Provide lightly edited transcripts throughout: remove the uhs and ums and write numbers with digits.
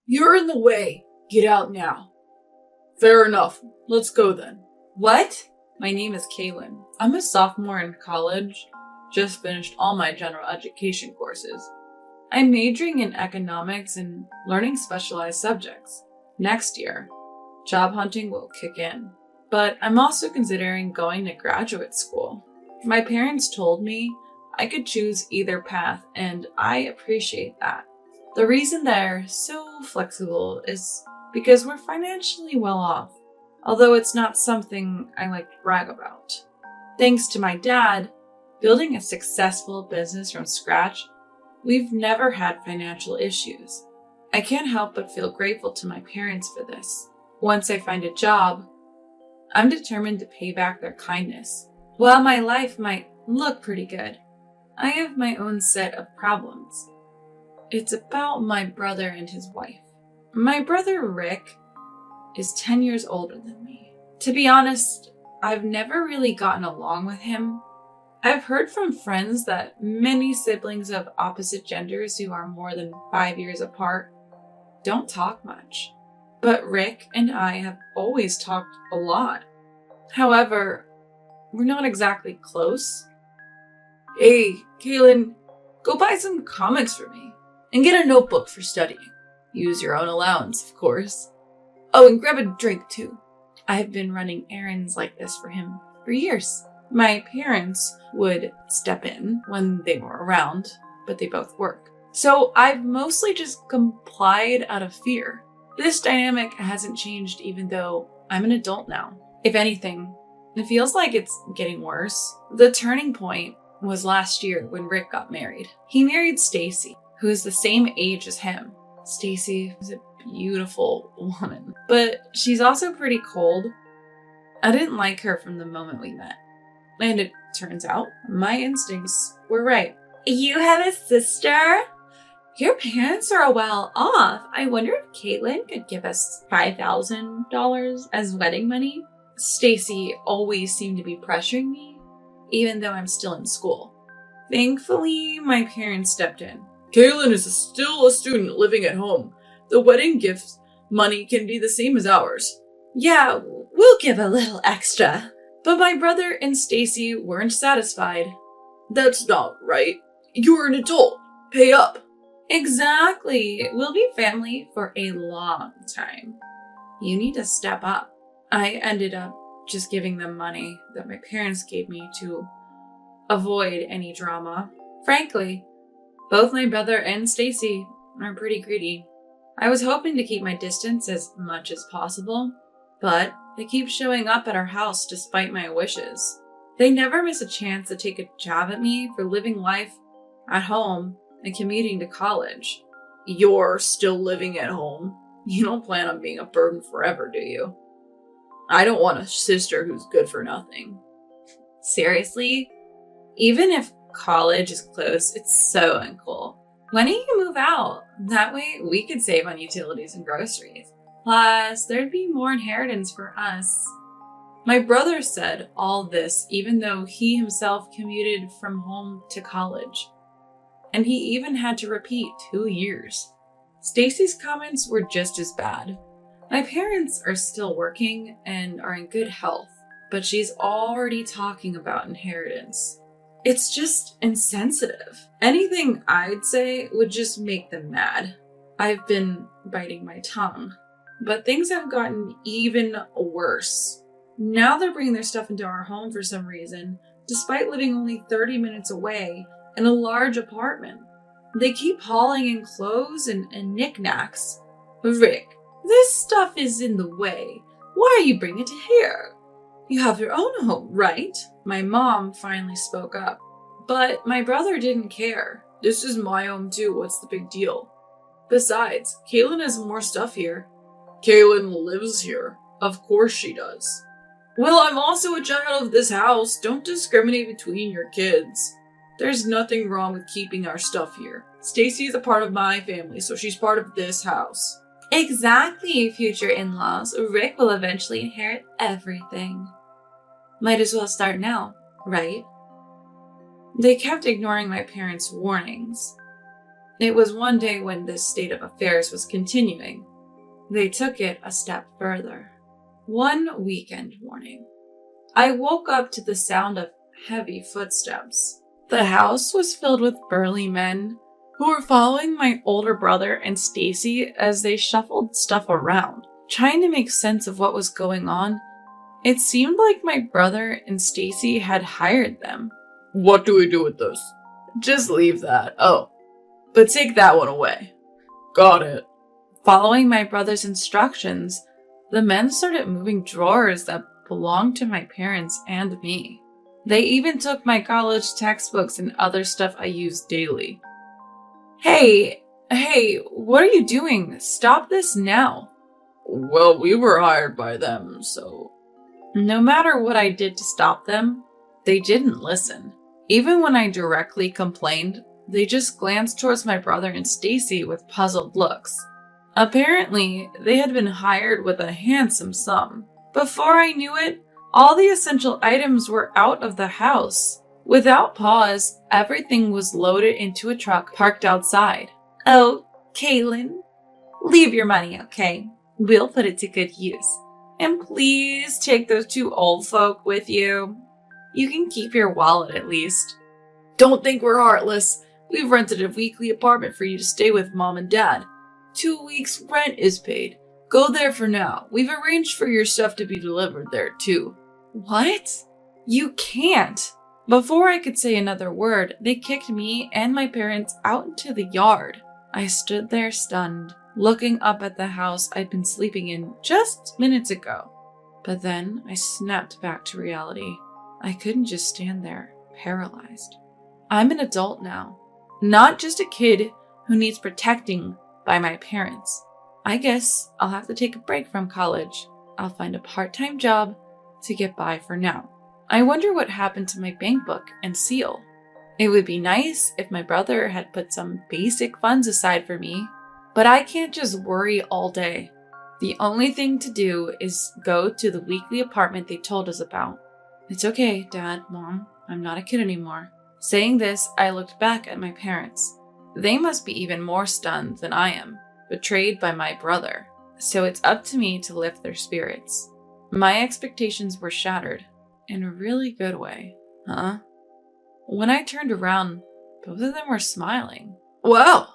You're in the way. Get out now. Fair enough. Let's go then. What? My name is Kaylin. I'm a sophomore in college. Just finished all my general education courses. I'm majoring in economics and learning specialized subjects. Next year, job hunting will kick in. But I'm also considering going to graduate school. My parents told me I could choose either path, and I appreciate that. The reason they're so flexible is because we're financially well off, although it's not something I like to brag about. Thanks to my dad, building a successful business from scratch, we've never had financial issues. I can't help but feel grateful to my parents for this. Once I find a job, I'm determined to pay back their kindness. While my life might look pretty good, I have my own set of problems. It's about my brother and his wife. My brother Rick is 10 years older than me. To be honest, I've never really gotten along with him. I've heard from friends that many siblings of opposite genders who are more than 5 years apart don't talk much. But Rick and I have always talked a lot. However, we're not exactly close. Hey, Kaylin, go buy some comics for me and get a notebook for studying. Use your own allowance, of course. Oh, and grab a drink too. I have been running errands like this for him for years. My parents would step in when they were around, but they both work. So I've mostly just complied out of fear. This dynamic hasn't changed even though I'm an adult now. If anything, it feels like it's getting worse. The turning point was last year when Rick got married. He married Stacy, who is the same age as him. Stacy is a beautiful woman, but she's also pretty cold. I didn't like her from the moment we met. And it turns out my instincts were right. You have a sister? Your parents are well off. I wonder if Caitlin could give us $5,000 as wedding money. Stacy always seemed to be pressuring me, even though I'm still in school. Thankfully, my parents stepped in. Kaylin is still a student living at home. The wedding gift money can be the same as ours. Yeah, we'll give a little extra. But my brother and Stacy weren't satisfied. That's not right. You're an adult. Pay up. Exactly. We'll be family for a long time. You need to step up. I ended up just giving them money that my parents gave me to avoid any drama. Frankly, both my brother and Stacy are pretty greedy. I was hoping to keep my distance as much as possible, but they keep showing up at our house despite my wishes. They never miss a chance to take a jab at me for living life at home and commuting to college. You're still living at home. You don't plan on being a burden forever, do you? I don't want a sister who's good for nothing. Seriously? Even if college is close, it's so uncool. When do you move out? That way we could save on utilities and groceries. Plus, there'd be more inheritance for us. My brother said all this even though he himself commuted from home to college. And he even had to repeat 2 years. Stacy's comments were just as bad. My parents are still working and are in good health, but she's already talking about inheritance. It's just insensitive. Anything I'd say would just make them mad. I've been biting my tongue, but things have gotten even worse. Now they're bringing their stuff into our home for some reason, despite living only 30 minutes away in a large apartment. They keep hauling in clothes and knickknacks. Rick, this stuff is in the way. Why are you bringing it here? You have your own home, right? My mom finally spoke up. But my brother didn't care. This is my home too, what's the big deal? Besides, Kaylin has more stuff here. Kaylin lives here. Of course she does. Well, I'm also a child of this house. Don't discriminate between your kids. There's nothing wrong with keeping our stuff here. Stacy is a part of my family, so she's part of this house. Exactly, future in-laws. Rick will eventually inherit everything. Might as well start now, right? They kept ignoring my parents' warnings. It was one day when this state of affairs was continuing. They took it a step further. One weekend morning, I woke up to the sound of heavy footsteps. The house was filled with burly men who were following my older brother and Stacy as they shuffled stuff around, trying to make sense of what was going on. It seemed like my brother and Stacy had hired them. What do we do with this? Just leave that. Oh, but take that one away. Got it. Following my brother's instructions, the men started moving drawers that belonged to my parents and me. They even took my college textbooks and other stuff I used daily. Hey, what are you doing? Stop this now. Well, we were hired by them, so... No matter what I did to stop them, they didn't listen. Even when I directly complained, they just glanced towards my brother and Stacy with puzzled looks. Apparently, they had been hired with a handsome sum. Before I knew it, all the essential items were out of the house. Without pause, everything was loaded into a truck parked outside. Oh, Kaylin, leave your money, okay? We'll put it to good use. And please take those two old folk with you. You can keep your wallet at least. Don't think we're heartless. We've rented a weekly apartment for you to stay with Mom and Dad. 2 weeks' rent is paid. Go there for now. We've arranged for your stuff to be delivered there, too. What? You can't. Before I could say another word, they kicked me and my parents out into the yard. I stood there stunned, looking up at the house I'd been sleeping in just minutes ago. But then I snapped back to reality. I couldn't just stand there, paralyzed. I'm an adult now, not just a kid who needs protecting by my parents. I guess I'll have to take a break from college. I'll find a part-time job to get by for now. I wonder what happened to my bank book and seal. It would be nice if my brother had put some basic funds aside for me, but I can't just worry all day. The only thing to do is go to the weekly apartment they told us about. It's okay, Dad, Mom. I'm not a kid anymore. Saying this, I looked back at my parents. They must be even more stunned than I am, betrayed by my brother. So it's up to me to lift their spirits. My expectations were shattered, in a really good way. Huh? When I turned around, both of them were smiling. Wow,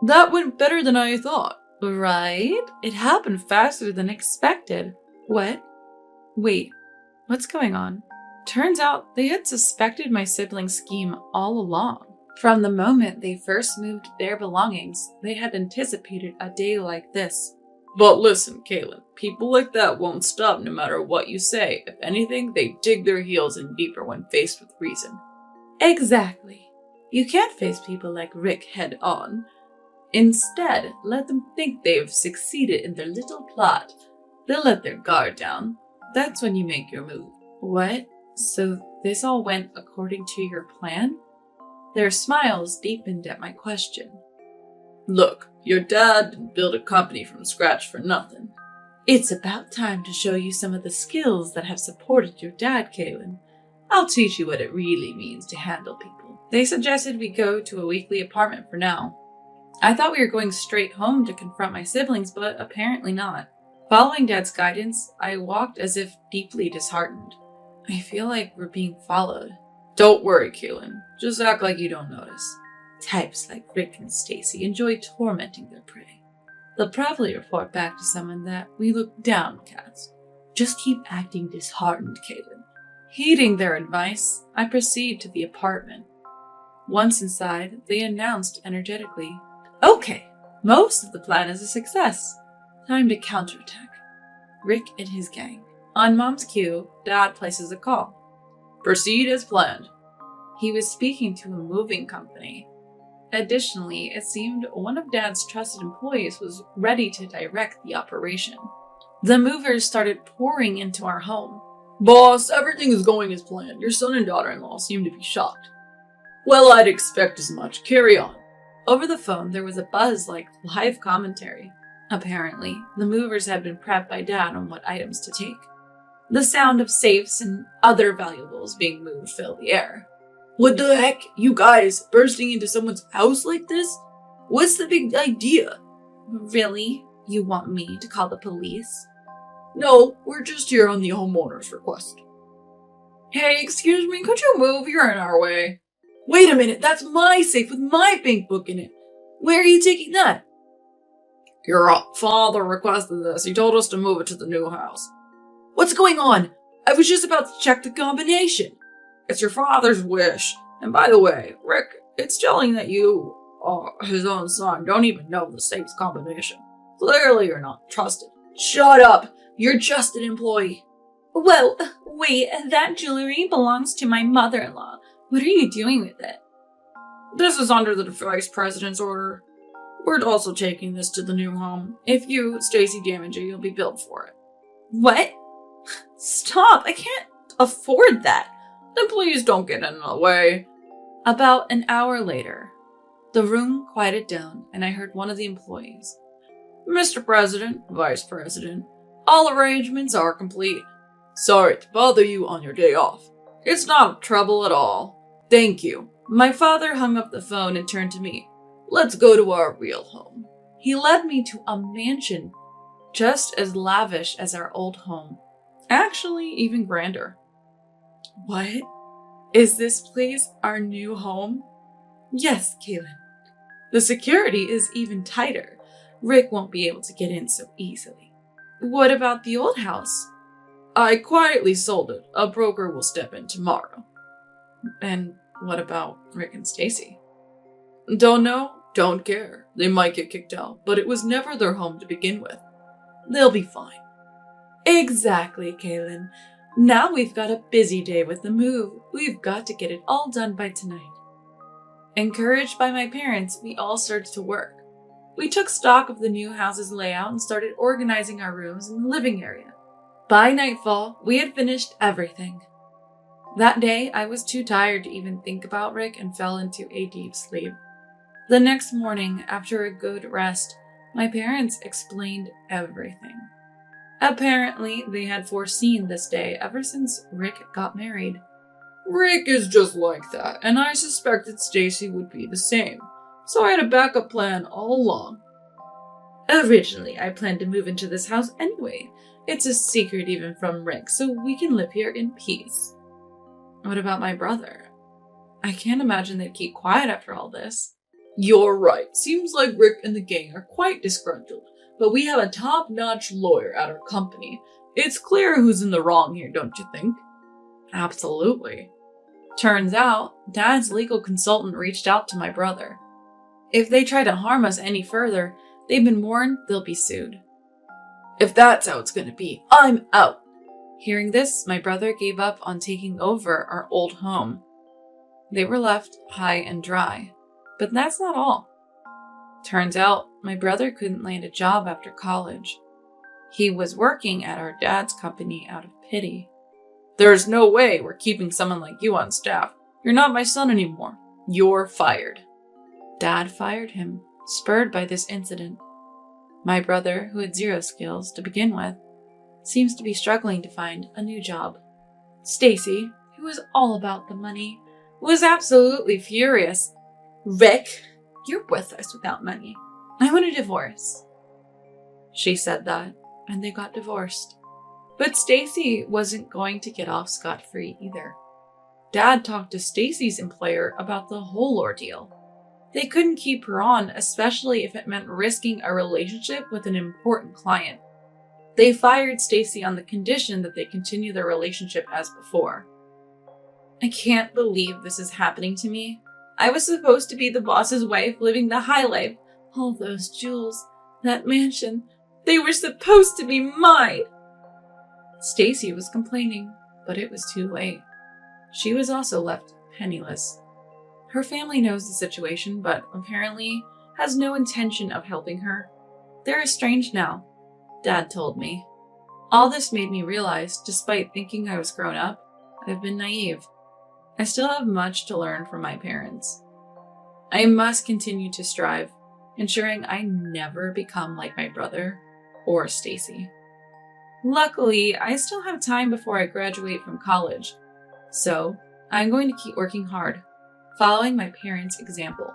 that went better than I thought. Right? It happened faster than expected. What? Wait, what's going on? Turns out they had suspected my siblings' scheme all along. From the moment they first moved their belongings, they had anticipated a day like this. But listen, Kaylin, people like that won't stop no matter what you say. If anything, they dig their heels in deeper when faced with reason. Exactly. You can't face people like Rick head on. Instead, let them think they've succeeded in their little plot. They'll let their guard down. That's when you make your move. What? So this all went according to your plan? Their smiles deepened at my question. Look, your dad didn't build a company from scratch for nothing. It's about time to show you some of the skills that have supported your dad, Kaylin. I'll teach you what it really means to handle people. They suggested we go to a weekly apartment for now. I thought we were going straight home to confront my siblings, but apparently not. Following Dad's guidance, I walked as if deeply disheartened. I feel like we're being followed. Don't worry, Kaylin. Just act like you don't notice. Types like Rick and Stacy enjoy tormenting their prey. They'll probably report back to someone that we look downcast. Just keep acting disheartened, Kaylin. Heeding their advice, I proceed to the apartment. Once inside, they announced energetically, Okay, most of the plan is a success. Time to counterattack. Rick and his gang. On Mom's cue, Dad places a call. Proceed as planned. He was speaking to a moving company. Additionally, it seemed one of Dad's trusted employees was ready to direct the operation. The movers started pouring into our home. Boss, everything is going as planned. Your son and daughter-in-law seem to be shocked. Well, I'd expect as much. Carry on. Over the phone, there was a buzz like live commentary. Apparently, the movers had been prepped by Dad on what items to take. The sound of safes and other valuables being moved filled the air. What the heck? You guys bursting into someone's house like this? What's the big idea? Really? You want me to call the police? No, we're just here on the homeowner's request. Hey, excuse me, could you move? You're in our way. Wait a minute, that's my safe with my bank book in it. Where are you taking that? Your father requested this. He told us to move it to the new house. What's going on? I was just about to check the combination. It's your father's wish. And by the way, Rick, it's telling that you, his own son, don't even know the safe's combination. Clearly you're not trusted. Shut up! You're just an employee. Whoa, wait, that jewelry belongs to my mother-in-law. What are you doing with it? This is under the vice president's order. We're also taking this to the new home. If you, Stacy, damage it, you'll be billed for it. What? Stop, I can't afford that. Then please don't get in the way. About an hour later, the room quieted down and I heard one of the employees. Mr. President, Vice President, all arrangements are complete. Sorry to bother you on your day off. It's not trouble at all. Thank you. My father hung up the phone and turned to me. Let's go to our real home. He led me to a mansion just as lavish as our old home. Actually, even grander. What? Is this place our new home? Yes, Kaylin. The security is even tighter. Rick won't be able to get in so easily. What about the old house? I quietly sold it. A broker will step in tomorrow. And what about Rick and Stacy? Don't know, don't care. They might get kicked out, but it was never their home to begin with. They'll be fine. Exactly, Kaylin. Now we've got a busy day with the move. We've got to get it all done by tonight. Encouraged by my parents, we all started to work. We took stock of the new house's layout and started organizing our rooms in the living area. By nightfall, we had finished everything. That day, I was too tired to even think about Rick and fell into a deep sleep. The next morning, after a good rest, my parents explained everything. Apparently, they had foreseen this day ever since Rick got married. Rick is just like that, and I suspected Stacy would be the same, so I had a backup plan all along. Originally, I planned to move into this house anyway. It's a secret even from Rick, so we can live here in peace. What about my brother? I can't imagine they'd keep quiet after all this. You're right. Seems like Rick and the gang are quite disgruntled, but we have a top-notch lawyer at our company. It's clear who's in the wrong here, don't you think? Absolutely. Turns out, Dad's legal consultant reached out to my brother. If they try to harm us any further, they've been warned they'll be sued. If that's how it's gonna be, I'm out. Hearing this, my brother gave up on taking over our old home. They were left high and dry. But that's not all. Turns out, my brother couldn't land a job after college. He was working at our dad's company out of pity. There's no way we're keeping someone like you on staff. You're not my son anymore. You're fired. Dad fired him, spurred by this incident. My brother, who had zero skills to begin with, seems to be struggling to find a new job. Stacy, who was all about the money, was absolutely furious. Rick, you're worthless without money. I want a divorce. She said that, and they got divorced. But Stacy wasn't going to get off scot-free either. Dad talked to Stacy's employer about the whole ordeal. They couldn't keep her on, especially if it meant risking a relationship with an important client. They fired Stacy on the condition that they continue their relationship as before. I can't believe this is happening to me. I was supposed to be the boss's wife living the high life. All those jewels, that mansion, they were supposed to be mine. Stacy was complaining, but it was too late. She was also left penniless. Her family knows the situation, but apparently has no intention of helping her. They're estranged now, Dad told me. All this made me realize, despite thinking I was grown up, I've been naive. I still have much to learn from my parents. I must continue to strive, ensuring I never become like my brother or Stacy. Luckily, I still have time before I graduate from college, so I'm going to keep working hard, following my parents' example.